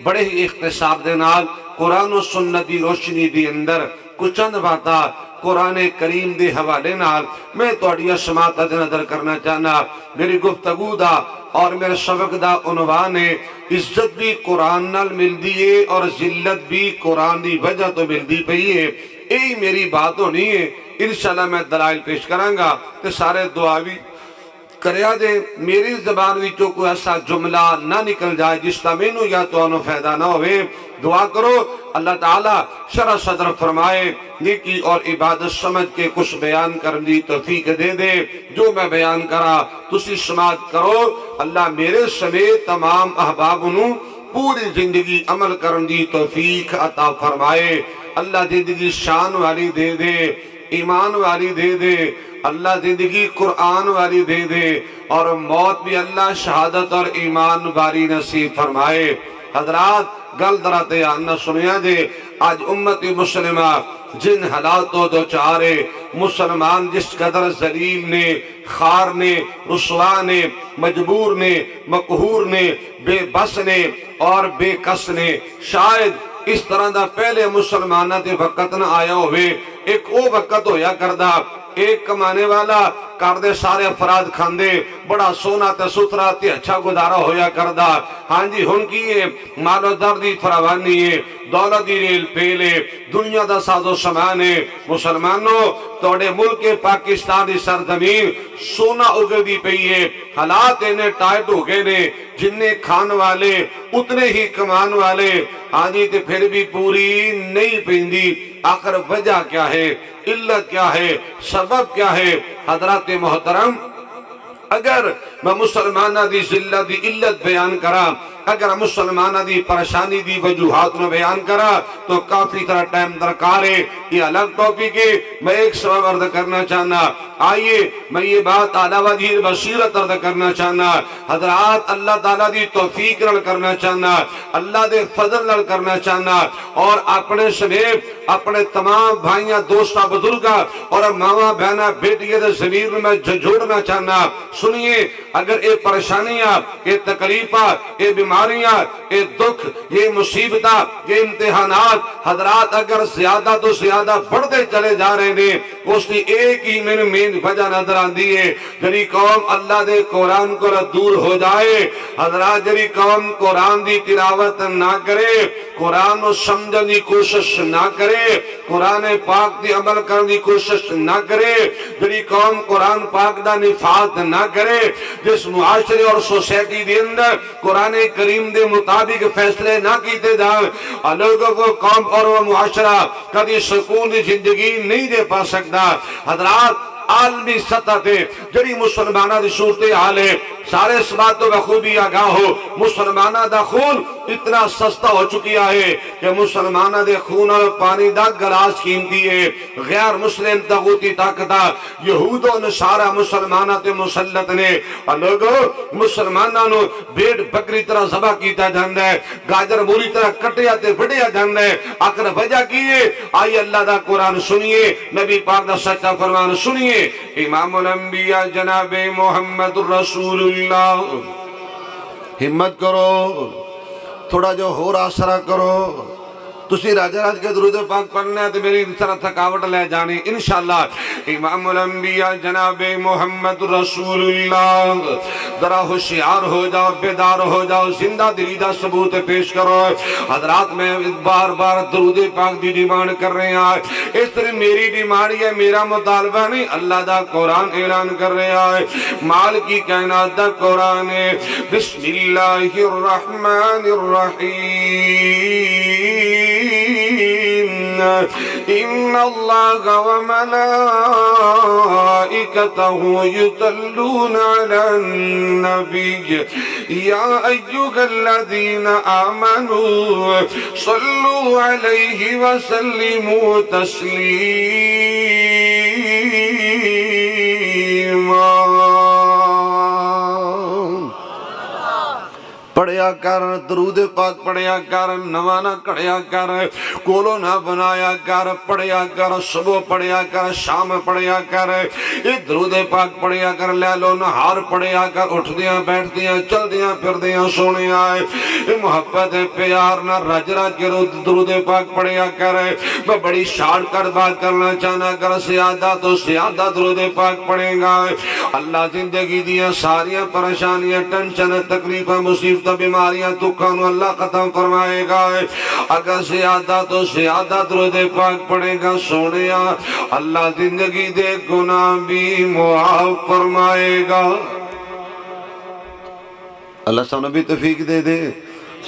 بڑے ہی اختصار دے نال قرآن و سنت دی روشنی دی اندر کچھ چند باتاں قرآن کریم دے حوالے نال میں تہاڈیاں سماعتاں تے نظر کرنا چاہنا۔ میری گفتگو دا اور میرے سبق دا عنوان ہے عزت بھی قرآن نال ملدی ہے اور ذلت بھی قرآن دی وجہ تو ملدی پئی ہے۔ یہی میری بات ہونی ہے، انشاءاللہ میں دلائل پیش کرانگا تے سارے دعا بھی کریا دے میری زبان وچوں کوئی ایسا جملہ نہ نکل جائے جس کا مینوں یا تو انہوں فائدہ نہ ہوئے۔ دعا کرو اللہ تعالیٰ شرح صدر فرمائے، نیکی اور عبادت سمجھ کے کچھ بیان کرن دی توفیق دے دے۔ جو میں بیان کرا تسی سماعت کرو، اللہ میرے سمیت تمام احبابنوں پوری زندگی عمل کرن دی توفیق عطا فرمائے۔ اللہ زندگی شان والی دے دے، ایمان والی دے دے، اللہ زندگی قرآن والی دے دے، اور موت بھی اللہ شہادت اور ایمان والی نصیب فرمائے۔ حضرات گل دراتے آنا سنیا دے، آج امت مسلمہ جن حالاتوں دو چارے، مسلمان جس قدر ذلیل نے، خار نے، رسوا نے، مجبور نے، مقہور نے، بے بس نے اور بے کس نے، شاید اس طرح دا پہلے مسلمانہ دے وقت نہ آیا ہوئے۔ ایک او وقت ہویا کردہ، ایک کمانے والا کردے سارے افراد کھاندے، بڑا سونا تے سترہ تے اچھا گزارا ہویا کردہ۔ ہاں جی ہن کی ہے مال و دردی فراوانی ہے، دولت دی ریل پیلے، دنیا دا ساز و سامان ہے۔ مسلمانوں توڑے ملک پاکستان دی سرزمین سونا اگے دی پئی ہے، حالات انہیں ٹائٹ ہو گئے نے، جننے کھان والے اتنے ہی کمان والے، ہاں جی تے پھر بھی پوری نہیں پیندی۔ آخر وجہ کیا ہے، علت کیا ہے، سبب کیا ہے؟ حضرات محترم، اگر میں مسلمانہ دی ذلت دی علت بیان کرا، اگر مسلمانہ دی پریشانی دی وجوہات میں بیان کرا تو کافی طرح ٹائم درکار ہے۔ یہ الگ ٹاپک ہے، میں ایک سبب عرض کرنا چاہنا۔ آئیے میں یہ بات اعلیٰ وجہ بصیرت عرض کرنا چاہنا۔ حضرات اللہ تعالیٰ دی توفیق نال کرنا چاہنا، اللہ دے فضل نال کرنا چاہنا، اور اپنے سمیت اپنے تمام بھائیاں دوستاں بزرگاں اور ماما بہناں بیٹیاں دے ضمیر میں جوڑنا چاہنا۔ سنیے، اگر یہ پریشانیاں، یہ تکلیفاں، یہ بیماریاں، یہ دکھ، یہ مصیبتاں، یہ امتحانات حضرات اگر زیادہ تو زیادہ بڑھتے چلے جا رہے ہیں، اس کی ایک ہی مین وجہ نظر آندی ہے، جنہی قوم اللہ دے قرآن کو دور ہو جائے۔ حضرات جنہی قوم قرآن دی تلاوت نہ کرے، قرآن کو سمجھن دی کوشش نہ کرے، قرآن پاک دی عمل کرن دی کوشش نہ کرے، جنہی قوم قرآن پاک دا نفاذ نہ کرے، جس معاشرے اور سوسائٹی دے اندر قرآن کریم دے مطابق فیصلے نہ کیتے جائیں، لوگوں کو قوم اور وہ معاشرہ کبھی سکون دی زندگی نہیں دے پا سکتا۔ حضرات عالمی سطح تے جڑی مسلمانہ دی صورت حال ہے، سارے اس بات تو بخوبی آگاہ ہو، مسلمانہ دا خون اتنا سستا ہو چکی ہے کہ مسلمانہ دے خون اور پانی دا گلاس قیمتی ہے۔ غیر مسلم طاغوتی طاقتہ یہود و نصارہ مسلمانہ تے مسلط نے، اور لوگوں مسلمانہ نو بیڑ بکری طرح ذبح کیتا جاندہ ہے، گاجر مولی طرح کٹیا تے بڑیا جاندہ ہے۔ آخر وجہ کیے؟ آئی اللہ دا قرآن سنیے، نبی پاک دا سچا فرمان سنیے۔ امام الانبیاء جناب محمد رسول اللہ، ہمت کرو، تھوڑا جو ہو آسرا کرو، تسی راجہ راج کے درود پاک پڑھنا ہے تو میری طرح تھکاوٹ لے جانی انشاءاللہ۔ امام الانبیاء جناب محمد رسول اللہ، ذرا ہوشیار ہو جاؤ، بیدار ہو جاؤ، زندہ دلیدہ ثبوت پیش کرو۔ حضرات میں بار بار درود پاک دی ڈیمانڈ کر رہے ہیں، اس طرح میری ڈیمانڈ ہے، میرا مطالبہ نہیں، اللہ دا قرآن اعلان کر رہا ہے، مال کی کائنات دا قرآن ہے۔ بسم اللہ الرحمن الرحیم، إن الله وملائكته يصلون على النبي يا أيها الذين آمنوا صلوا عليه وسلموا تسليما۔ پڑھیا کر، درود پاک پڑھیا کر، نواں نہ کڑیا کر، کولو نہ بنایا کر، پڑھیا کر، صبح پڑھیا کر، شام پڑھیا کر، یہ درود پاک پڑھیا کر، لیلو نہار پڑھیا کر، اٹھدیاں بیٹھدیاں چلدیاں پھردیاں سونے آئے، محبت پیار نہ رج رج کے درود پاک پڑھیا کر۔ میں بڑی شارٹ کٹ بات کرنا چاہنا کر، زیادہ تو زیادہ درود پاک پڑھے گا اللہ زندگی دیا ساریاں پریشانیاں ٹینشن تکلیفاں مصیبتاں بیماریاں دکھاں نو اللہ ختم فرمائے گا۔ اگر زیادہ تو زیادہ درود پاک پڑھے گا سونیا اللہ زندگی دے گناہ بھی معاف فرمائے گا۔ اللہ سانو بھی توفیق دے دے۔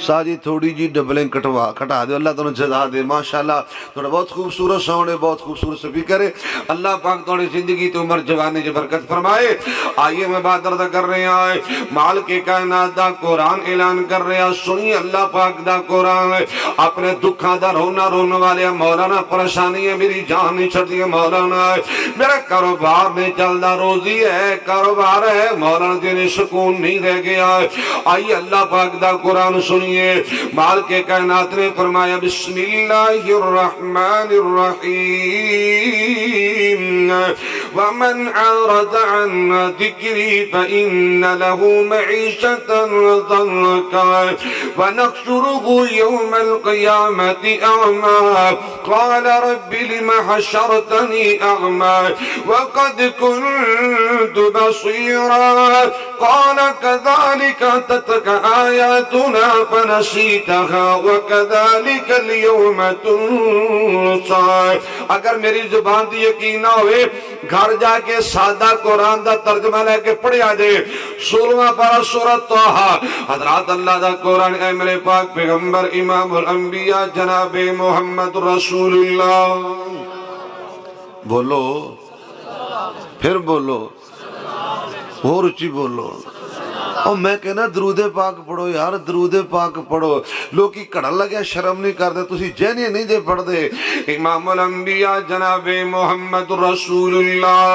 ساری تھوڑی جی ڈبلیں کٹا دے، اللہ تمہیں جزا دے۔ ماشاءاللہ تھوڑا بہت خوبصورت ساؤنڈ ہے، بہت خوبصورت سپیکر ہے۔ اللہ پاک تھوڑی زندگی تو عمر جوانی جو برکت فرمائے۔ آئیے میں بات عرض کر رہے ہیں، مال کے کائنات دا قرآن اعلان کر رہے ہیں، سنی اللہ پاک دا قرآن اپنے دکھاں دا رونا رونے والے مولانا پریشانی ہے میری جان نہیں چھڑتی ہے مولانا، میرا کاروبار نہیں چلتا، روزی ہے کاروبار ہے مولانا جنہیں سکون نہیں رہ گیا۔ آئیے اللہ پاک دا قرآن سنیے۔ مال کے کائنات نے فرمایا بسم اللہ الرحمن الرحیم ومن اعرض عن ذکری فإن له معیشة ضنکا ونحشره يوم القیامة اعمى قال رب لم حشرتنی اعمى وقد كنت بصيرا قال كذلك أتتك آياتنا فنسيتها وكذلك اليوم تنسى۔ اگر میری زبان دی یقین نہ ہوئے گھر جا کے سادہ قرآن دا ترجمہ لے کے پڑھیا دے۔ 16واں پارہ سورۃ طٰہٰ، حضرات اللہ دا قرآن اے میرے پاک پیغمبر امام الانبیاء جناب محمد رسول اللہ، بولو پھر بولو اور اچھی بولو۔ اور میں کہنا درود پاک پڑھو یار، درود پاک پڑھو۔ لوگی کڑھن لگیا شرم نہیں کر دے، تسی جہنی نہیں دے پڑھ دے۔ امام الانبیاء جناب محمد رسول اللہ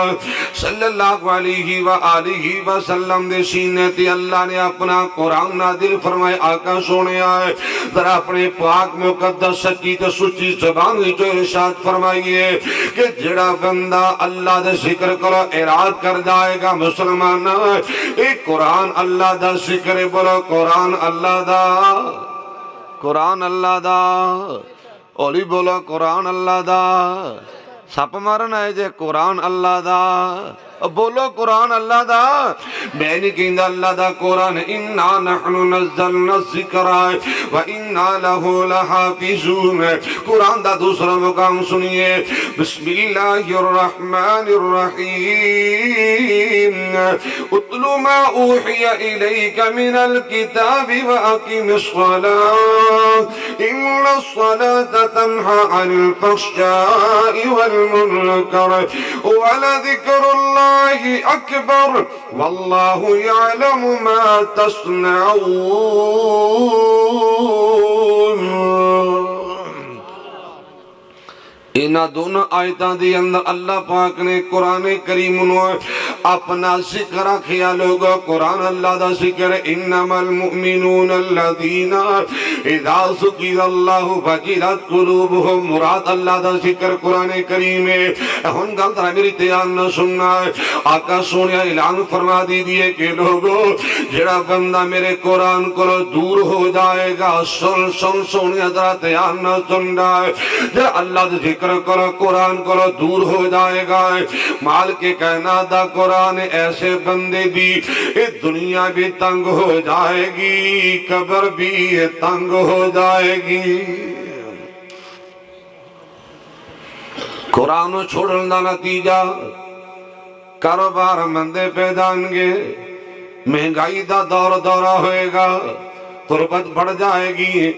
صلی اللہ علیہ وآلہ وسلم دے سینے تے اللہ نے اپنا قرآن نازل فرمائے۔ آقا سونے آئے ذرا اپنے پاک مقدس سچی تے سچی زبان جو ارشاد فرمائیے کہ جڑا بندہ اللہ دے ذکر کرو اراد کر جائے گا مسلمان، ایک قرآن اللہ دا ذکر بولو قرآن اللہ دا، قرآن اللہ دا، اولی بولو قرآن اللہ دا، سپ مارنا ہے جے قرآن اللہ دا، بولو قرآن اللہ دا۔ میں نہیں کہندہ اللہ دا قرآن اِنَّا نَحْنُ نَزَّلْنَا الذِّكْرَ وَإِنَّا لَهُ لَحَافِظُونَ۔ قرآن دا دوسرا مقام سنیے، بسم اللہ الرحمن الرحیم اتل ما اوحی الیک من الکتاب وَأَقِمِ الصَّلَاةَ إِنَّ الصَّلَاةَ تَنْهَى عَنِ الْفَحْشَاءِ وَالْمُنكَرِ وَلَذِكْرُ اللَّهِ أكبر والله يعلم ما تصنعون۔ اینا دونوں آیتاں دی اندر اللہ پاک نے قرآن کریم نو اپنا ذکر رکھیا لوگو۔ قرآن اللہ دا ذکر انما المؤمنون الذین اذا ذکر اللہ وجلت قلوبهم، مراد اللہ دا ذکر قرآن کریم ہے۔ ہن گل ترا میری دھیان نہ سننا ہے، آقا سونیا اعلان فرما دیجئے کہ لوگو جڑا بندہ میرے قرآن کو دور ہو جائے گا، سن سونیا ذرا دھیان نہ سننا ہے، جڑا اللہ دا ذکر کرو قرآن کرو دور ہو جائے گا۔ مال کے کائنات دا قرآن ایسے بندے دی دنیا بھی تنگ ہو جائے گی، قبر بھی تنگ ہو جائے گی۔ قرآن چھوڑن دا نتیجہ کاروبار مندے پیدان گے، مہنگائی دا دورہ ہوئے گا، غربت بڑھ جائے گی،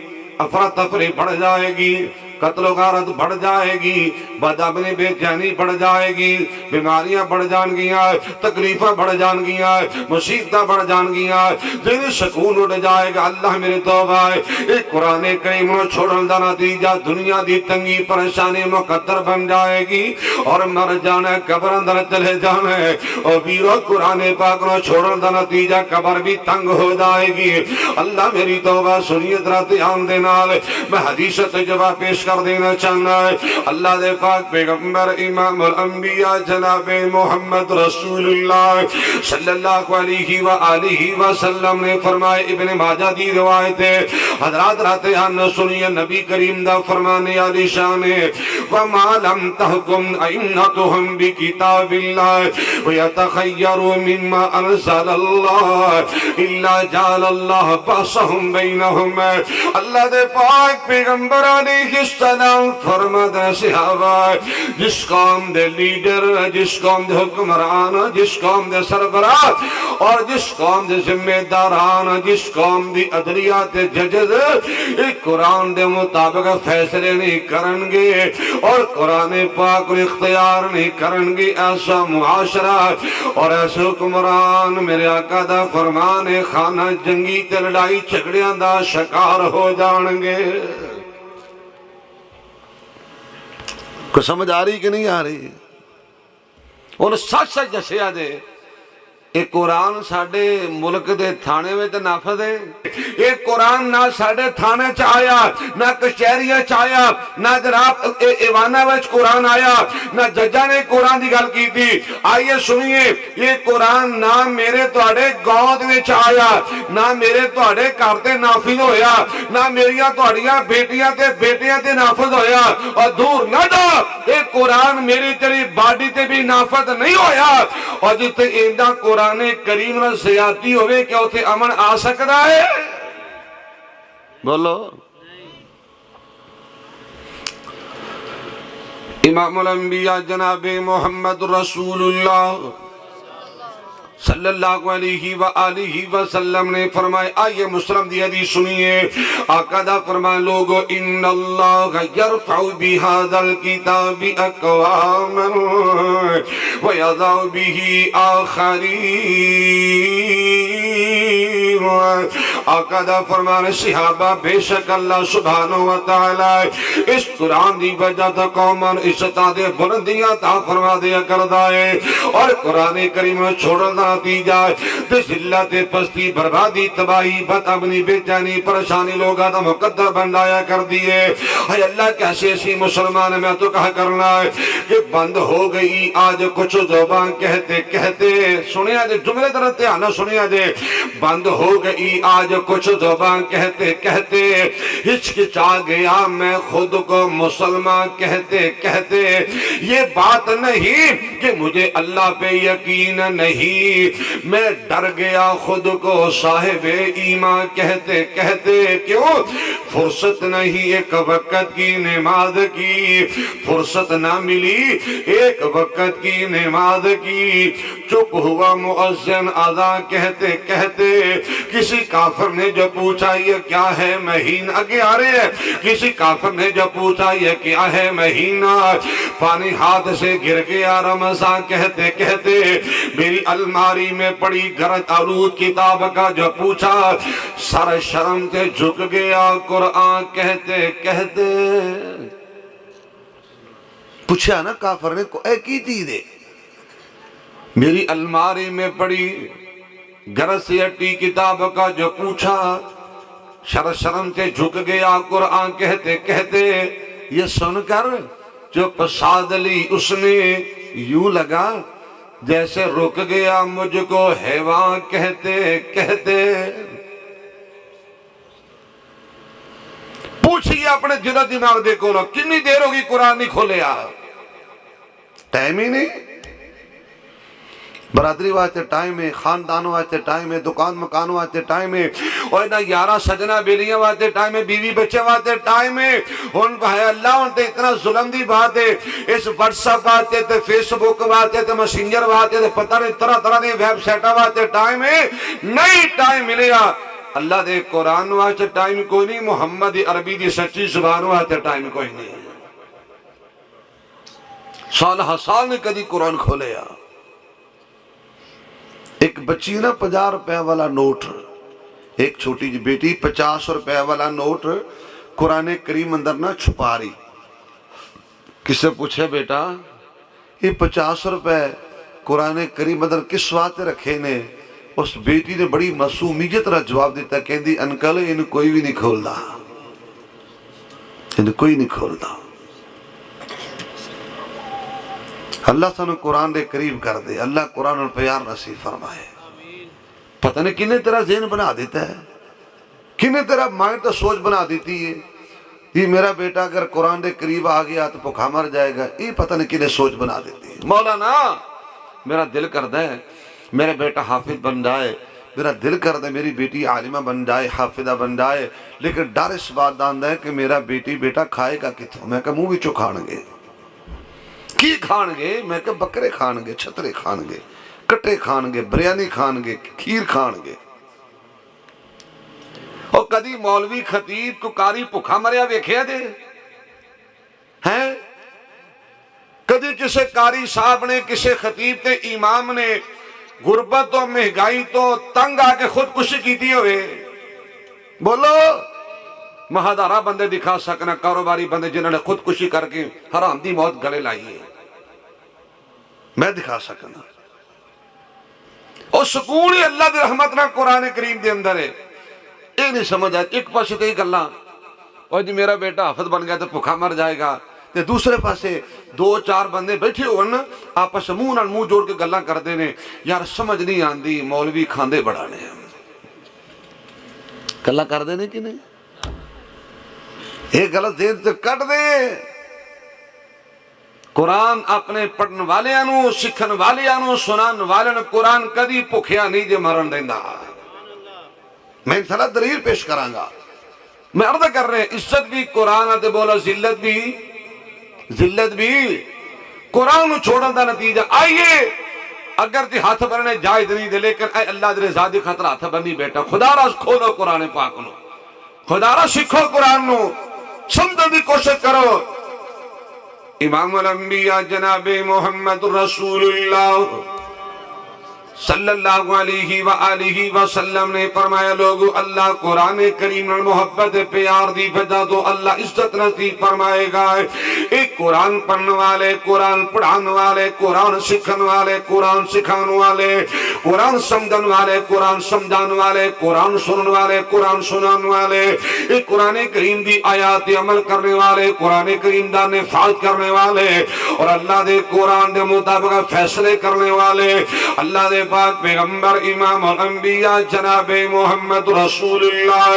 افراتفری بڑھ جائے گی، قتل و غارت بڑھ جائے گی، بدامنی بے چینی بڑھ جائے گی، بیماریاں بڑھ جان گیاں، تکلیفیں بڑھ جان گیاں، مصیبتیں بڑھ جان گیاں، دل سکون اڑ جائے گا۔ اللہ میرے توبہ ہے، ایک قرآن کریم نو چھوڑن دا نتیجہ دنیا دی تنگی پریشانی مقدر بن جائے گی اور مر جانا ہے، قبر اندر چلے جانا ہے۔ اور ویرو قرآن پاک نو چھوڑن دا نتیجہ قبر بھی تنگ ہو جائے گی۔ اللہ میری توبہ سنیے ذرا دھیان دے نال، میں حدیث تجربہ پیش کر دینا چاہنا ہے۔ اللہ دے پاک پیغمبر امام الانبیاء جناب محمد رسول اللہ صلی اللہ علیہ وآلہ وسلم نے فرمائے، ابن ماجہ دی روایت ہے، حضرات رات ہم سنیے نبی کریم دا فرمانے علی شان ہے، وَمَا لَمْ تَحْكُمْ أَئِمَّتُهُمْ بِكِتَابِ اللَّهِ وَيَتَخَيَّرُوا مِمَّا أَنزَلَ اللَّهُ إِلَّا جَعَلَ اللَّهُ بَأْسَهُمْ بَيْنَهُمْ۔ اللہ دے پاک پیغمبر علیہ السلام فرماتے ہیں صحابہ، جس قوم دے لیڈر، جس قوم دے حکمران، جس قوم دے سربراہ اور جس قوم دے ذمہ داران، جس قوم دی عدلیات ججز ایک قرآن دے مطابق فیصلے نہیں کرنگے اور قرآن پاک کو اختیار نہیں کرنگے، ایسا معاشرہ اور ایسا حکمران میرے آقا دا فرمان خانہ جنگی تے لڑائی جھگڑیاں دا شکار ہو جانگے۔ کو سمجھ آ رہی کہ نہیں آ رہی؟ اور سچ سچ دسیا دے، ایک قرآن ساڑھے ملک دے تھانے میں تے نافذ ہے۔ ایک قرآن نہ ساڑھے تھانے چاہیا، نہ کچہریہ چاہیا، نہ جناب ایوانہ وچ قرآن آیا، نہ ججہ نے قرآن دی گل کی تھی۔ آئیے سنیے، یہ قرآن نہ میرے توڑے گاؤں میں چاہیا، نہ میرے توڑے کارتے نافذ ہویا، نہ میریاں توڑیاں بیٹیاں تے نافذ ہویا۔ اور دور نہ دا، ایک قرآن میری تیری باڈی تے بھی نافذ نہیں ہویا۔ اور جتے ایندہ قرآن کریم نہ زیادتی ہوئے کیا ہوتے امن آ سکتا ہے؟ بولو۔ امام الانبیاء جناب محمد رسول اللہ صلی اللہ علیہ وآلہ وسلم نے فرمائے، آئیے مسلم دی حدیث سنیے، آقا دا فرمائے لوگو، ان اللہ یرفع بہذا الکتاب اقواما ویضع بہ آخرین۔ آقا دا فرمائے صحابہ، بے شک اللہ سبحانہ وتعالی اس قرآن دی وجہ تا قوماں عزتاں دے بلندیاں تا فرما دیا کردہ ہے، اور قرآن کریم چھوڑنا نتیجہ تے ذلت پستی بربادی تباہی بدامنی بے چینی پریشانی لوگاں دا مقدر بنایا کر دیے۔ ہے اللہ کیسے ایسی مسلمان میں تو کہا کرنا ہے کہ بند ہو گئی آج کچھ زبان کہتے کہتے، سنیا دے جملے در اتحانہ سنیا دے، بند ہو گئی آج کچھ زبان کہتے کہتے، ہچکچا گیا میں خود کو مسلمان کہتے کہتے۔ یہ بات نہیں کہ مجھے اللہ پہ یقین نہیں، میں ڈر گیا خود کو صاحب ایمان کہتے کہتے۔ کیوں؟ فرصت نہیں ایک وقت کی نماز کی، فرصت نہ ملی ایک وقت کی نماز کی، چپ ہوا مؤذن اذان کہتے کہتے۔ کسی کافر نے جو پوچھا یہ کیا ہے مہینہ، آگے آ رہے ہیں، کسی کافر نے جو پوچھا یہ کیا ہے مہینہ، پانی ہاتھ سے گر گیا رمضان کہتے کہتے۔ میری الماری میں پڑی گرد آلود کتاب کا جو پوچھا، سر شرم سے جھک گیا قرآن کہتے کہتے۔ پوچھا نا کافر نے، اے کی چیز ہے؟ میری الماری میں پڑی گرد سے اٹی کتاب کا جو پوچھا، سر شرم سے جھک گیا قرآن کہتے کہتے۔ یہ سن کر جو پساد لی اس نے یوں لگا جیسے رک گیا مجھ کو حیوان کہتے کہتے۔ پوچھئے اپنے جدہ دماغ دیکھو لو، کتنی دیر ہوگی قرآن نہیں کھولے آ، ٹائم ہی نہیں۔ برادری واسطے ٹائم ہے، خاندانوں واسطے ٹائم ہے، دکان مکانوں واسطے ٹائم ہے، اور نہ یارہ سجنہ بیلیاں واسطے ٹائم ہے، بیوی بچے واسطے ٹائم ہے۔ ان بھائی اللہ انتے اتنا ظلم دی بات ہے، اس واٹس ایپ واسطے تے فیس بک واسطے تے میسنجر واسطے تے پتہ نہیں طرح طرح دی ویب سائٹاں واسطے ٹائم ہے، نہیں ٹائم ملے گا۔ اللہ دے قرآن واسطے ٹائم کوئی نہیں، محمد عربی دی سچی زبان واسطے ٹائم کوئی نہیں۔ سال نے کدی قرآن کھولیا۔ ایک بچی نا 50 روپے والا نوٹ، ایک چھوٹی جی بیٹی 50 روپے والا نوٹ قرآن کریم اندر نہ چھپا رہی۔ کس سے پوچھے بیٹا یہ 50 روپے قرآن کریم اندر کس واسطے رکھے نے؟ اس بیٹی نے بڑی معصومیت طرح جواب دیتا، کہندی انکل ان کوئی بھی نہیں کھولدا، ان کوئی نہیں کھولدا۔ اللہ سانو قرآن دے قریب کر دے، اللہ قرآن اور پیار نصیب فرمائے۔ پتہ نہیں کنے تیرا ذہن بنا دیتا ہے، کنے تیرا مائنڈ تو سوچ بنا دیتی ہے یہ میرا بیٹا اگر قرآن دے قریب آ گیا تو بھوکا مر جائے گا، یہ پتہ نہیں کنے سوچ بنا دیتی ہے۔ مولانا میرا دل کرتا ہے میرا بیٹا حافظ بن جائے، میرا دل کرتا ہے میری بیٹی عالمہ بن جائے، حافظہ بن جائے، لیکن ڈر اس بات دا ہے کہ میرا بیٹا کھائے گا کتوں؟ میں کہ منہ وچوں کھان گے، کی کھان گے؟ میں کہ بکرے کھان گے، چھترے کھان گے، کٹے کھان گے، بریانی کھان گے، کھیر کھان گے۔ اور کدی مولوی خطیب کو کاری بھوکا مریا ویکھیا دے ہیں؟ کدی کسے کاری صاحب نے، کسے خطیب تے امام نے غربت و مہنگائی تو تنگ آ کے خودکشی کیتی ہوئے؟ بولو۔ مہادارہ بندے دکھا سکنا، کاروباری بندے جنہوں نے خودکشی کر کے حرام دی موت گلے لائی ہے، میں دکھا سکنا۔ اور سکون ہی اللہ دی رحمت نہ قرآن کریم دے اندر ہے۔ یہ نہیں سمجھ آئے ایک پاسے تے گلاں اور جی میرا بیٹا حافظ بن گیا تو بھوکا مر جائے گا، تے دوسرے پاسے 2-4 بندے بیٹھے ہوئے نا آپس منہ نال منہ جوڑ کے گلاں کر دینے، یار سمجھ نہیں آندی مولوی کھاندے بڑھانے گلاں کر دینے کی نہیں؟ ایک غلط ذہن سے کٹ دے۔ قرآن اپنے پڑھن والیاں سکھن والیاں سنان والیاں قرآن کدی بھوکھیا نہیں جے مرن دیندا۔ میں انشاءاللہ دلیل پیش کروں گا۔ میں عرض کر رہے ہیں عزت بھی قرآن آتے بولا، ذلت بھی قرآن چھوڑن دا نتیجہ۔ آئیے اگر تی ہاتھ بننے جائز نہیں دے، لیکن اے اللہ دے رضا دی خاطر ہاتھ بننی بیٹا، خدا راز کھولو قرآن پاک نو، خدا راز سکھو قرآن نو، سمجھن دی کوشش کرو۔ امام الانبیاء جناب محمد رسول اللہ صلی اللہ علیہ وآلہ وسلم نے فرمایا لوگو اللہ قرآن کریم محبت پیار دی وجہ تو اللہ عزت نصیب فرمائے گا۔ ایک قرآن پڑھنے والے، قرآن پڑھانے والے، قرآن سکھن والے، قرآن سکھان والے، قرآن سمجھن والے، قرآن سمجھان والے، قرآن سنن والے، قرآن سنان والے، ایک قرآن کریم دی آیات عمل کرنے والے، قرآن کریم دا نفاذ کرنے والے اور اللہ دے قرآن دے مطابق فیصلے کرنے والے، اللہ دے پاک پیغمبر امام الانبیاء جناب محمد رسول اللہ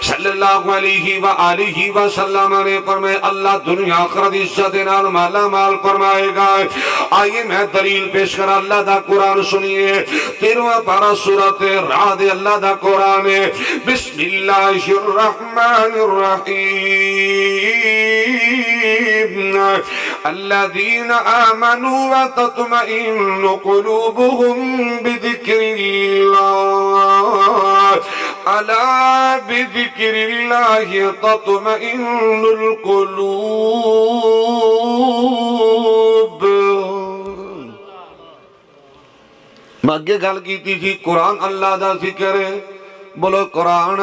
صلی اللہ علیہ وآلہ وسلم نے فرمایا اللہ دنیا آخرت عزت نال مالا مال فرمائے گا۔ آئیے میں دلیل پیش کر اللہ دا قرآن سنیے، 13واں پارہ سورۃ رعد اللہ دا قرآن ہے۔ بسم اللہ الرحمن الرحیم الذین آمنوا وتطمئن قلوبهم بذکر اللہ الا بذکر اللہ تطمئن القلوب۔ میں آگے گل کی تھی قرآن اللہ دا ذکر ہے، بولو قرآن،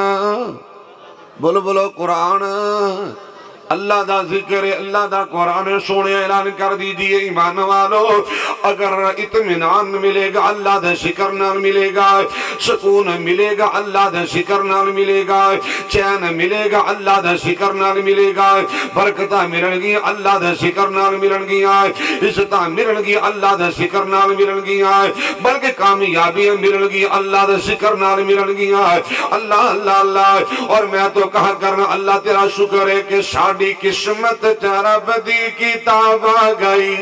بولو قرآن اللہ دا ذکر ہے، اللہ دا قرآن سونے اعلان کر دیجئے ایمان والو اگر اطمینان ملے گا اللہ دا ذکر نال ملے گا، سکون ملے گا اللہ دا ذکر نال ملے گا، چین ملے گا اللہ دا ذکر نال ملے گا، برکتاں ملن گی اللہ دا ذکر نال ملن گیاں، عزتاں ملن گی اللہ دا ذکر نال ملن گیاں، بلکہ کامیابیاں ملن گی اللہ دا ذکر نال ملن گیاں۔ اللہ اللہ اللہ، اور میں تو کہا کرنا اللہ تیرا شکر ہے کہ دی قسمت چارہ بدی کتاب آ گئی۔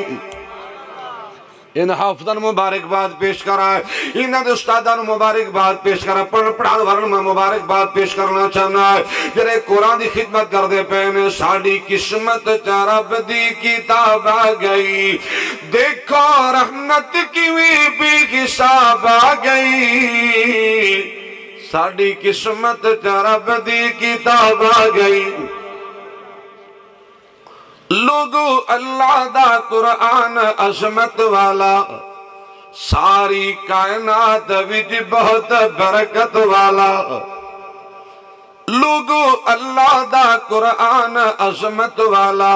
ان حافظان مبارک بات پیش کرا ہے، انہاں دے استادان مبارک بات پیش کرا، پڑھان والن میں مبارک بات پیش کرنا چاہنا ہے جنہیں قرآن دی خدمت کر دے پہنے ساڑی قسمت چارہ بدی کتاب آ گئی، دیکھو رحمت کی بھی حساب آ گئی، ساڑی قسمت رب دی کتاب آ گئی لوگو اللہ دا قرآن عظمت والا ساری کائنات وچ بہت برکت والا لوگو اللہ دا قرآن عظمت والا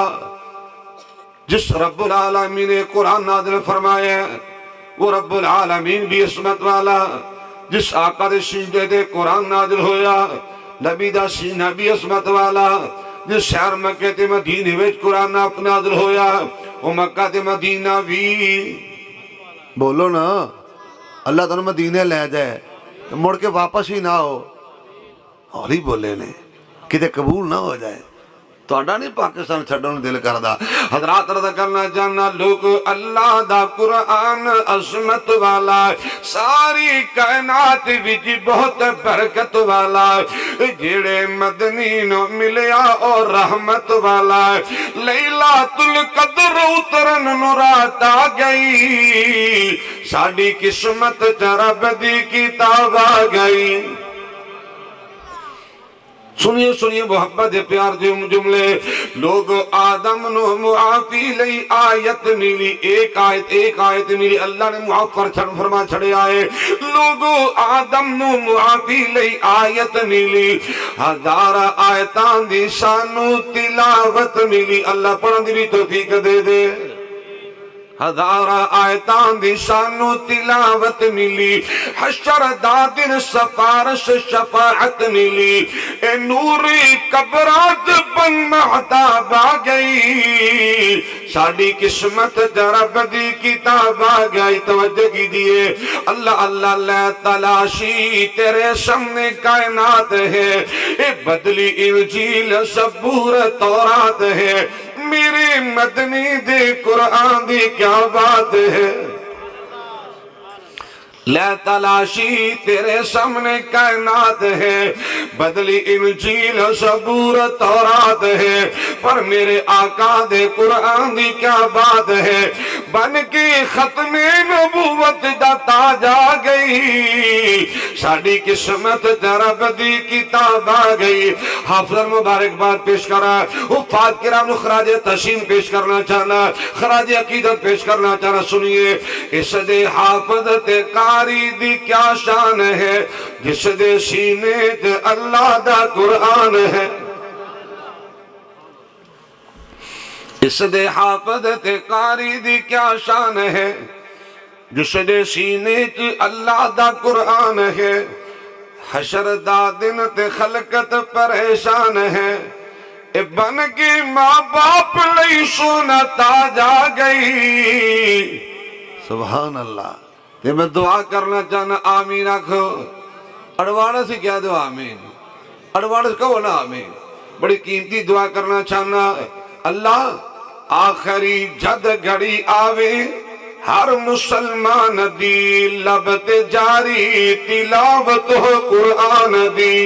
جس رب العالمین نے قرآن نازل فرمایا وہ رب العالمین بھی عظمت والا جس آقا دے سینے دے قرآن نازل ہویا نبی دا سینہ بھی عظمت والا جس شہر مکہ تے مدینے وچ قرآن نازل ہویا وہ مکہ تے مدینہ بھی بولو نا اللہ تعالیٰ مدینے لے جائے تو مڑ کے واپس ہی نہ ہو اور ہی بولے نے کتے قبول نہ ہو جائے تو اڈا نہیں پاکستان چھڑنے دل کردہ حضرات رضا کرنا جانا لوگ اللہ دا قرآن عظمت والا ساری کائنات وچ بہت برکت والا جیڑے مدنی نو ملیا اور رحمت والا لیلۃ القدر اترن نو رات آ گئی ساڑی قسمت رب دی کتاب آ گئی سنیے سنیے محبت پیار جملے لوگ آدم نو معافی لئی آیت ملی ایک آیت ملی اللہ نے معاف فرما چھڑے آئے لوگو آدم نو معافی لئی آیت ملی ہزار آیتان دی شانو تلاوت ملی اللہ پڑھن دی بھی توفیق دے دے ہزار آیتان دی شانو تلاوت ملی حشر دادن سفارش شفاعت ملی اے نوری قبرات بن محتاب آ گئی ساڑی قسمت رب دی کتاب آ گئی توجہ کی دیئے اللہ اللہ اللہ تلاشی تیرے سامنے کائنات ہے اے بدلی انجیل زبور تورات ہے میرے مدنی دے قرآن دی کیا بات ہے لے تلاشی تیرے سامنے کائنات ہے بدلی انجیل زبور تورات ہے پر میرے آقا دے قرآن دی کیا بات ہے بن کے ختم نبوت دا تاج آ گئی ساڑی قسمت رب دی کتاب آ گئی حافظ مبارک بات پیش کرا حفاظ کرام خراج تحسین پیش کرنا چاہنا خراج عقیدت پیش کرنا چاہنا سنیے اس دے حافظ تے قاری دی کیا شان ہے جس دے سینے تے اللہ دا قرآن ہے اس دے حافظ تے قاری دی کیا شان ہے جس دے سینے تے اللہ دا قرآن ہے حشر دا دن تے خلقت پریشان ہے اے بن کے ماں باپ لئی سونا تاج آ گئی سبحان اللہ یہ میں دعا کرنا چاہنا آمین آکھو اڑواڑا سے کیا دو آمین اڑواڑا سے کہو نا آمین بڑی قیمتی دعا کرنا چاہنا اللہ آخری جد گھڑی آوے ہر مسلمان دی لبت جاری تلاوت ہو قرآن دی